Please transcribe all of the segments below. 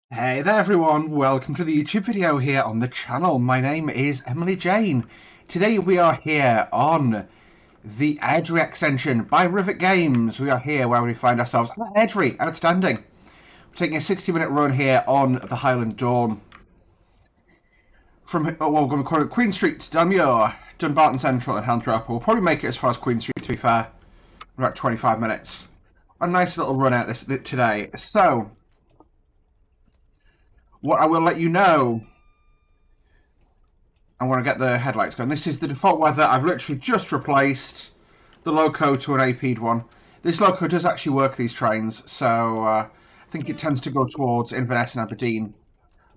Hey there everyone, welcome to the YouTube video here on the channel. My name is Emily Jane. Today we are here on the Airdrie extension by Rivet Games. We are here where we find ourselves at Airdrie, outstanding. We're taking a 60-minute run here on the Highland Dawn. We're going to call it Queen Street to Dunmuir, Dunbarton Central and Helmthorpe. We'll probably make it as far as Queen Street, to be fair, in about 25 minutes. A nice little run out this today. So, what I will let you know, I want to get the headlights going. This is the default weather. I've literally just replaced the loco to an AP'd one. This loco does actually work these trains, so I think it tends to go towards Inverness and Aberdeen.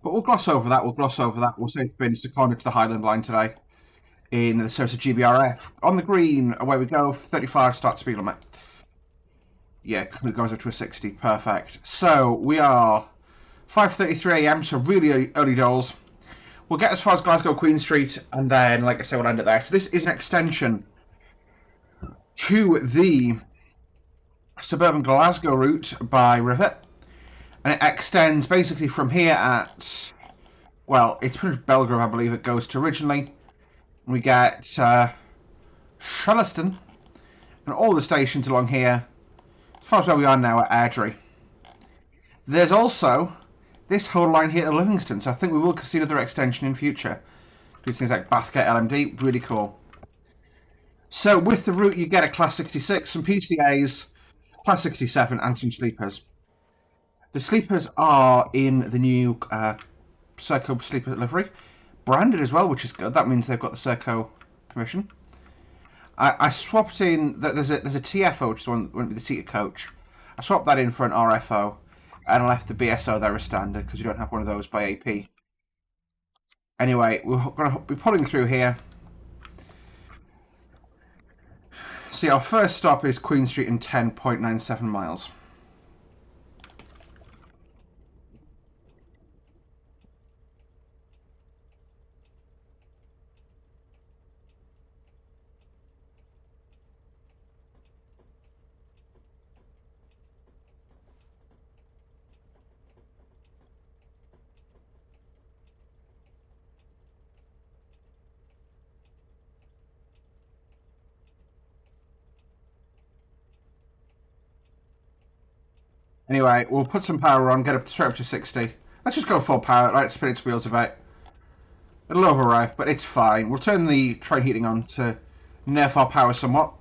But we'll gloss over that. We'll say it's been seconded to the Highland line today in the service of GBRF. On the green, away we go. 35 start speed limit. Yeah, it goes up to a 60. Perfect. So we are 5:33 AM, so really early doors. We'll get as far as Glasgow Queen Street, and then, like I say, we'll end it there. So this is an extension to the suburban Glasgow route by Rivet, and it extends basically from here at, well, it's pretty much Belgrave, I believe it goes to originally. We get Shelliston, and all the stations along here, as far as where we are now at Airdrie. There's also this whole line here to Livingston, so I think we will see another extension in future. Do things like Bathgate LMD, really cool. So with the route you get a Class 66, some PCAs, Class 67 and some sleepers. The sleepers are in the new Serco sleeper livery, branded as well, which is good. That means they've got the Serco permission. I swapped in, there's a TFO, which is one with the seated coach. I swapped that in for an RFO. And I left the BSO there as standard because you don't have one of those by AP. Anyway, we're going to be pulling through here. See, our first stop is Queen Street in 10.97 miles. Anyway, we'll put some power on, get up straight up to 60. Let's just go full power, right, spin its wheels a bit. It'll override, but it's fine. We'll turn the train heating on to nerf our power somewhat.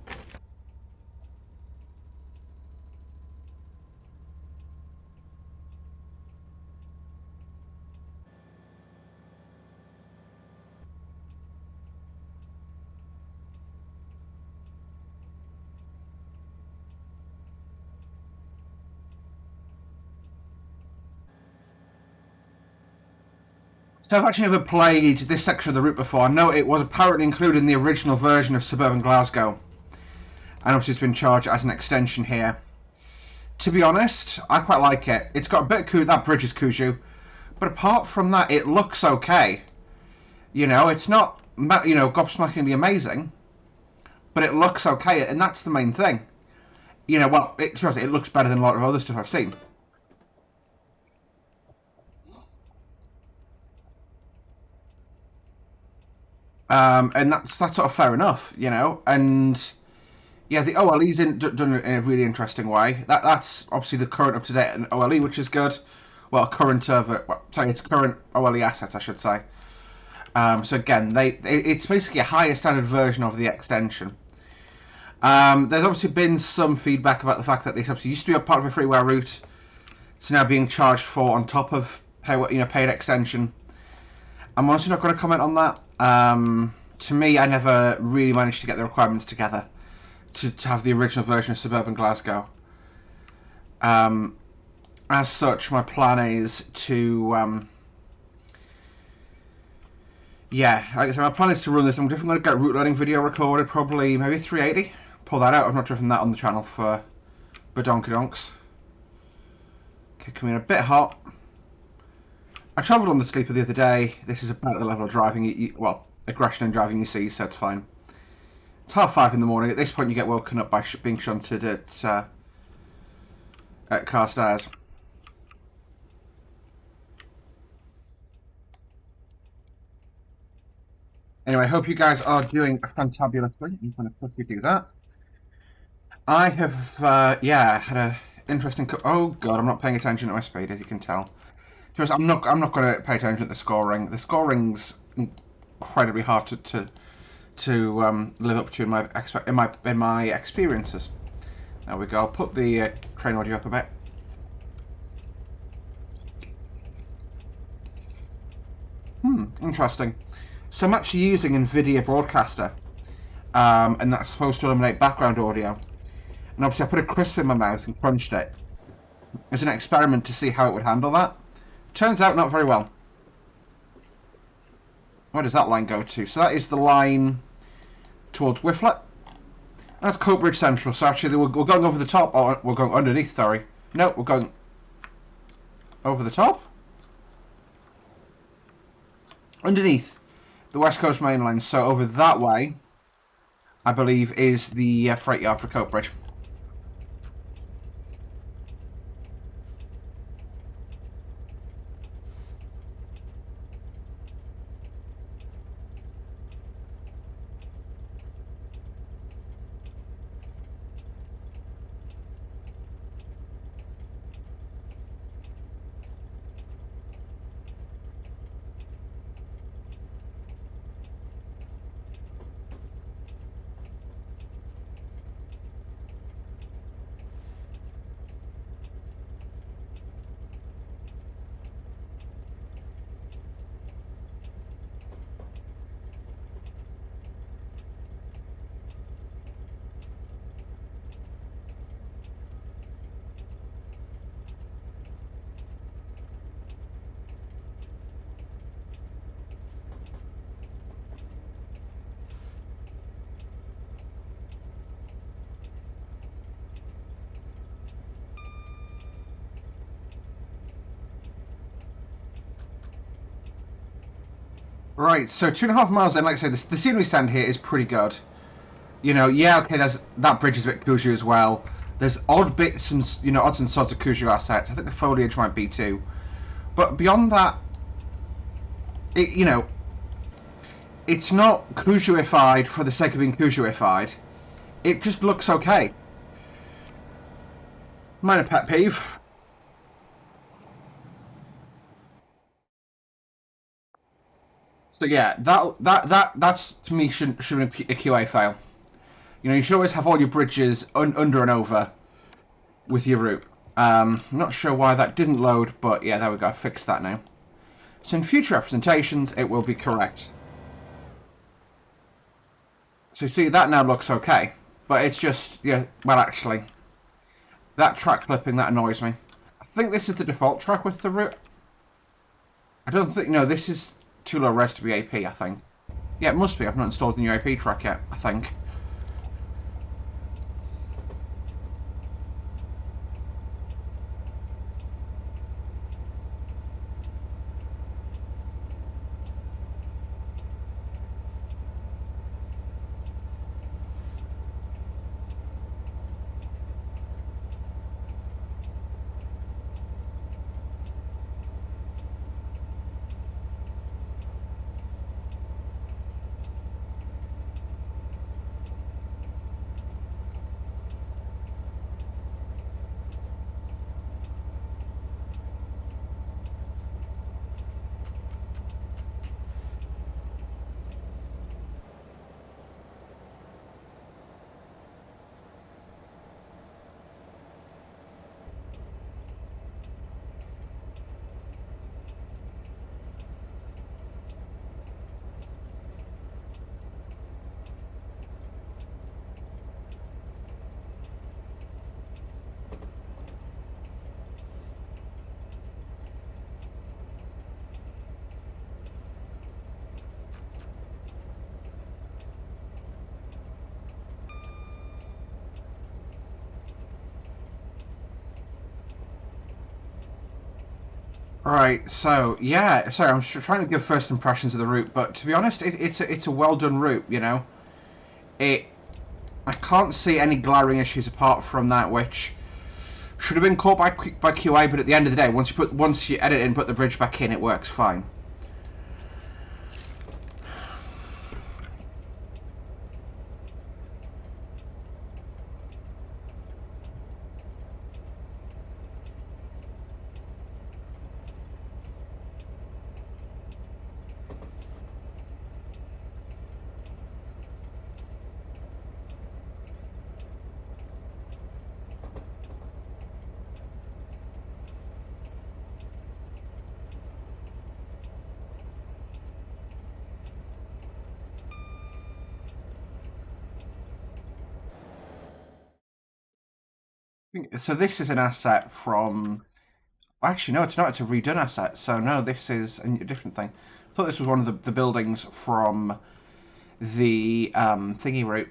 So I've actually never played this section of the route before. I know it was apparently included in the original version of Suburban Glasgow. And obviously it's been charged as an extension here. To be honest, I quite like it. It's got a bit of that bridge is Cuju. But apart from that, it looks okay. You know, it's not, you know, gobsmackingly amazing. But it looks okay, and that's the main thing. You know, well, to be honest, it looks better than a lot of other stuff I've seen. And that's sort of fair enough, you know. And yeah, the OLE's done in a really interesting way. That's obviously the current up to date OLE, which is good. Well, it's current OLE assets, I should say. So again, it's basically a higher standard version of the extension. There's obviously been some feedback about the fact that this obviously used to be a part of a freeware route. It's now being charged for on top of paid extension. I'm honestly not going to comment on that. To me, I never really managed to get the requirements together to have the original version of Suburban Glasgow. As such, my plan is to, yeah, like I said, my plan is to run this. I'm definitely going to get a route loading video recorded, probably maybe 380. Pull that out. I've not driven that on the channel for badonkadonks. Okay, coming in a bit hot. I travelled on the sleeper the other day. This is about the level of driving, well, aggression and driving you see, so it's fine. It's 5:30 in the morning. At this point, you get woken up by being shunted at Carstairs. Anyway, I hope you guys are doing fantabulously. I'm going to quickly do that. I have, yeah, had a interesting. Oh god, I'm not paying attention to my speed, as you can tell. Just, I'm not going to pay attention to the scoring. The scoring's incredibly hard to live up to in my experiences. There we go. I'll put the train audio up a bit. Interesting. So I'm actually using NVIDIA Broadcaster, and that's supposed to eliminate background audio. And obviously I put a crisp in my mouth and crunched it as an experiment to see how it would handle that. Turns out not very well. Where does that line go to? So that is the line towards Whifflet. That's Coatbridge Central. So actually we're going over the top, or we're going underneath, sorry. No, we're going over the top? Underneath the West Coast Main Line. So over that way, I believe, is the freight yard for Coatbridge. Right, so 2.5 miles in, like I say, the scenery stand here is pretty good. You know, yeah, okay, there's that bridge is a bit Kuju as well. There's odd bits and, you know, odds and sods of Kuju assets. I think the foliage might be too. But beyond that, you know, it's not Kujuified for the sake of being Kujuified. It just looks okay. Minor pet peeve. So yeah, that's to me shouldn't be a QA fail. You know, you should always have all your bridges under and over with your route. I'm not sure why that didn't load, but yeah, there we go. I fixed that now. So in future representations, it will be correct. So you see, that now looks okay. But it's just, yeah, well, actually, that track clipping, that annoys me. I think this is the default track with the route. I don't think, no, this is too low res to be AP, I think. Yeah, it must be. I've not installed the new AP track yet, I think. Right, so yeah, sorry, I'm trying to give first impressions of the route, but to be honest, it's a well done route. You know, I can't see any glaring issues apart from that which should have been caught by QA. But at the end of the day, once you edit it and put the bridge back in, it works fine. So this is an asset from. Actually, no, it's not. It's a redone asset. So no, this is a different thing. I thought this was one of the buildings from the thingy route,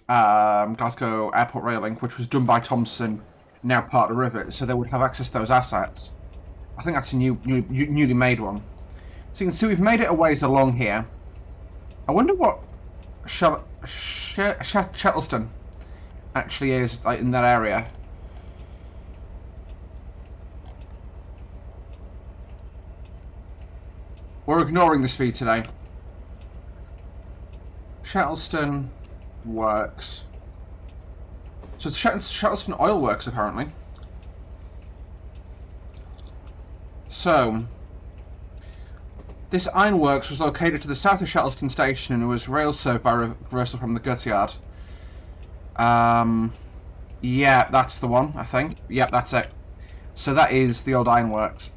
Glasgow Airport Rail Link, which was done by Thomson, now part of Rivet. So they would have access to those assets. I think that's a newly made one. So you can see we've made it a ways along here. I wonder what Shettleston actually is like in that area. We're ignoring the speed today. Shettleston Works. So it's Shettleston Oil Works apparently. So this ironworks was located to the south of Shettleston Station and was rail served by reversal from the goods yard. Yeah, that's the one, I think. Yep, that's it. So that is the old ironworks.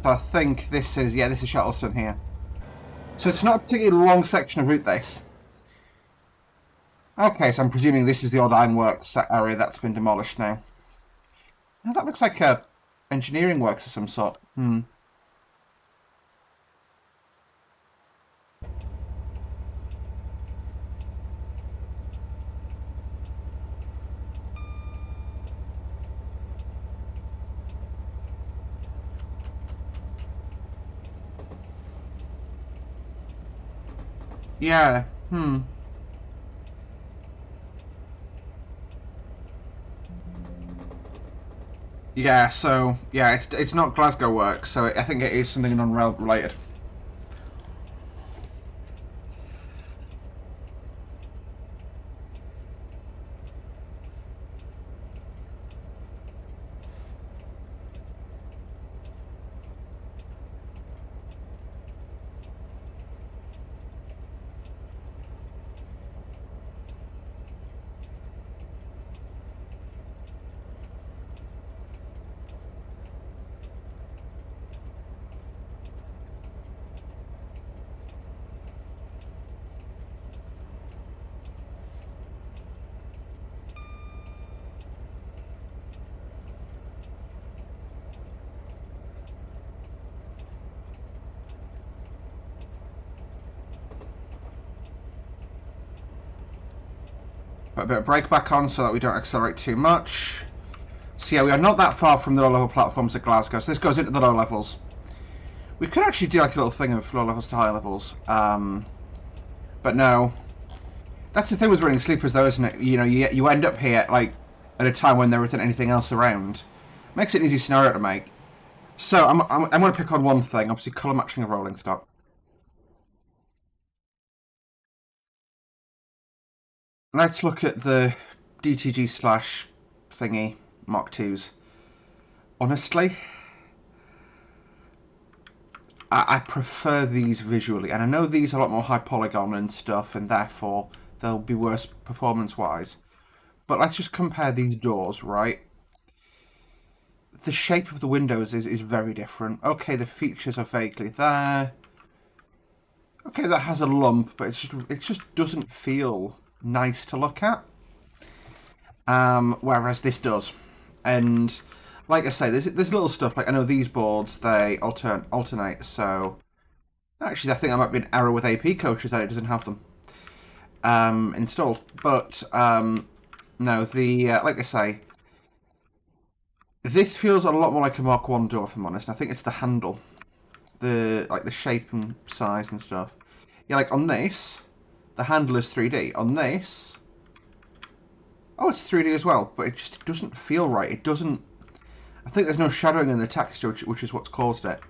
So I think this is Shettleston here. So it's not a particularly long section of route, this. Okay, so I'm presuming this is the old ironworks area that's been demolished now. Now that looks like a engineering works of some sort. Yeah, Yeah, so yeah, it's not Glasgow works, so I think it is something non-rail related. Put a bit of brake back on so that we don't accelerate too much. So yeah, we are not that far from the low-level platforms at Glasgow, so this goes into the low levels. We could actually do like a little thing of low levels to high levels, but no. That's the thing with running sleepers, though, isn't it? You know, you end up here like at a time when there isn't anything else around. Makes it an easy scenario to make. So I'm going to pick on one thing, obviously colour matching of rolling stock. Let's look at the DTG slash thingy Mark 2s. Honestly, I prefer these visually, and I know these are a lot more high polygon and stuff, and therefore they'll be worse performance-wise. But let's just compare these doors, right? The shape of the windows is very different. Okay, the features are vaguely there. Okay, that has a lump, but it just doesn't feel nice to look at. Whereas this does, and like I say, there's little stuff like I know these boards they alternate. So actually, I think that might be an error with AP coaches that it doesn't have them installed. But no, the like I say, this feels a lot more like a Mark One door, if I'm honest. I think it's the handle, the shape and size and stuff. Yeah, like on this, the handle is 3D. On this, oh, it's 3D as well, but it just doesn't feel right. It doesn't. I think there's no shadowing in the texture, which is what's caused it.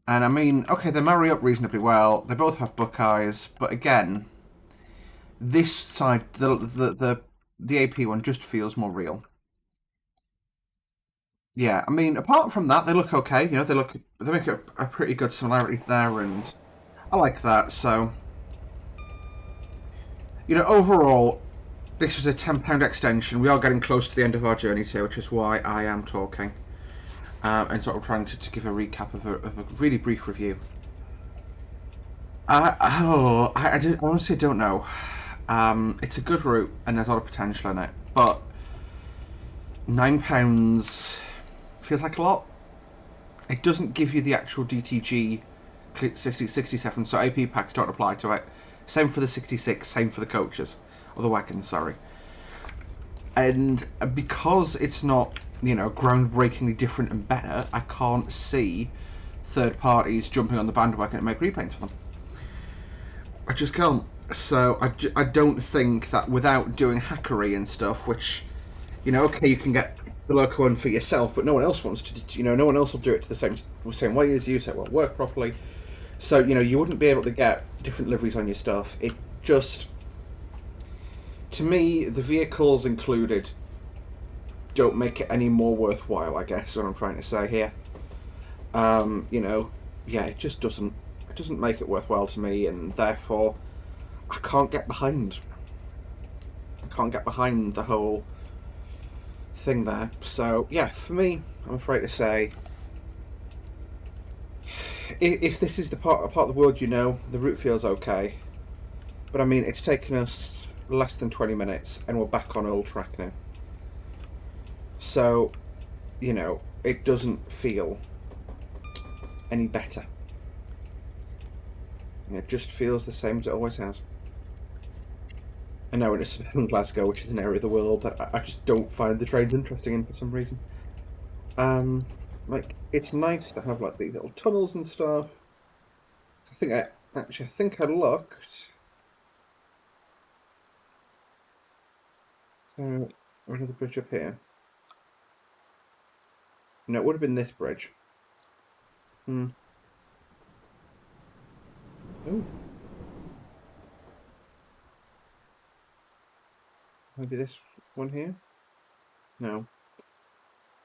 And I mean, okay, they marry up reasonably well. They both have Buckeyes, but again, this side, the AP one, just feels more real. Yeah, I mean, apart from that, they look okay. You know, they make a pretty good similarity there, and I like that. So, you know, overall, this was a £10 extension. We are getting close to the end of our journey too, which is why I am talking and sort of trying to give a recap of a really brief review. I honestly don't know. It's a good route and there's a lot of potential in it, but £9 feels like a lot. It doesn't give you the actual DTG 67, so AP packs don't apply to it. Same for the 66, same for the coaches, or the wagons, sorry. And because it's not, you know, groundbreakingly different and better, I can't see third parties jumping on the bandwagon and make repaints for them. I just can't. So I don't think that without doing hackery and stuff, which, you know, okay, you can get the local one for yourself, but no one else wants to, you know, no one else will do it to the same way as you, so it won't work properly. So, you know, you wouldn't be able to get different liveries on your stuff. It just, to me, the vehicles included don't make it any more worthwhile, I guess, is what I'm trying to say here. You know, yeah, it just doesn't make it worthwhile to me, and therefore I can't get behind. I can't get behind the whole thing there. So yeah, for me, I'm afraid to say, if this is the part of the world, you know, the route feels okay. But I mean, it's taken us less than 20 minutes, and we're back on old track now. So, you know, it doesn't feel any better. It just feels the same as it always has. I know it's in Glasgow, which is an area of the world that I just don't find the trains interesting in for some reason. Like it's nice to have like these little tunnels and stuff. I think I looked. So another bridge up here. No, it would have been this bridge. Hmm. Oh, maybe this one here. No.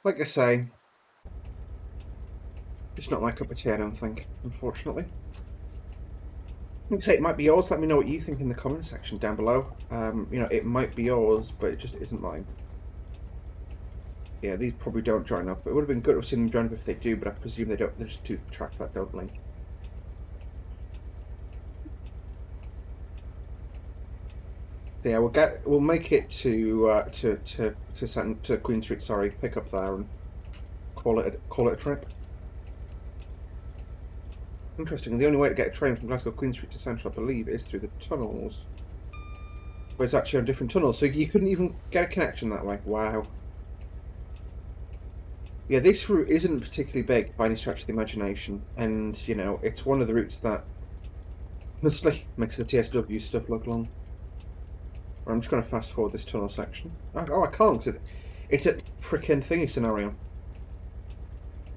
Like I say, it's not my cup of tea, I don't think, unfortunately. Like I say, it might be yours. Let me know what you think in the comment section down below. You know, it might be yours, but it just isn't mine. Yeah, these probably don't join up. It would have been good to have seen them join up if they do, but I presume they don't. There's two tracks that don't link. Yeah, we'll make it to Queen Street. Sorry, pick up there and call it a trip. Interesting. The only way to get a train from Glasgow Queen Street to Central, I believe, is through the tunnels. But it's actually on different tunnels, so you couldn't even get a connection that way. Wow. Yeah, this route isn't particularly big by any stretch of the imagination, and you know, it's one of the routes that honestly makes the TSW stuff look long. I'm just going to fast forward this tunnel section. Oh, I can't, because it's a frickin' thingy scenario.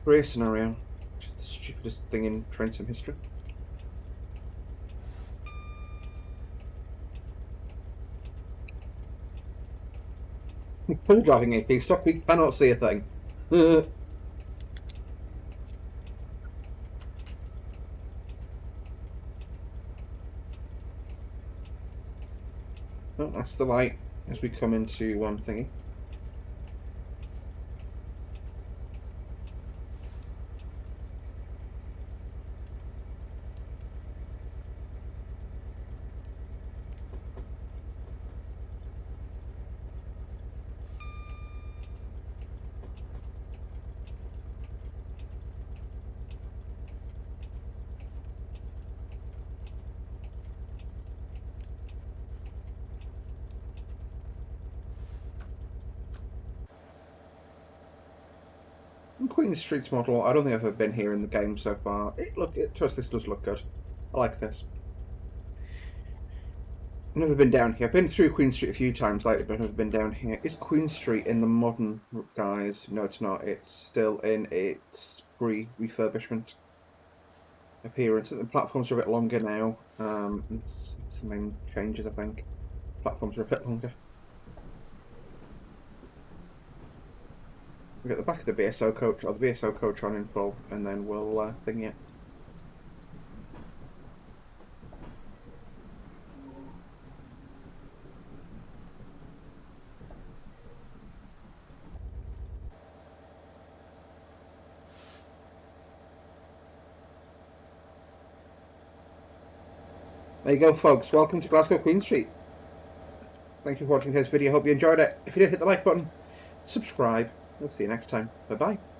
Career scenario. Which is the stupidest thing in train sim history. Pull driving AP, stop, we cannot see a thing. Oh, that's the light as we come into one thingy. Queen Street's model. I don't think I've ever been here in the game so far. To us, this does look good. I like this. I've never been down here. I've been through Queen Street a few times lately, but I've never been down here. Is Queen Street in the modern guise? No, it's not. It's still in its pre-refurbishment appearance. The platforms are a bit longer now. It's the main changes, I think. Platforms are a bit longer. We've got the back of the BSO coach, or the BSO coach on in full, and then we'll thing it. There you go, folks. Welcome to Glasgow Queen Street. Thank you for watching this video. Hope you enjoyed it. If you did, hit the like button, subscribe. We'll see you next time. Bye-bye.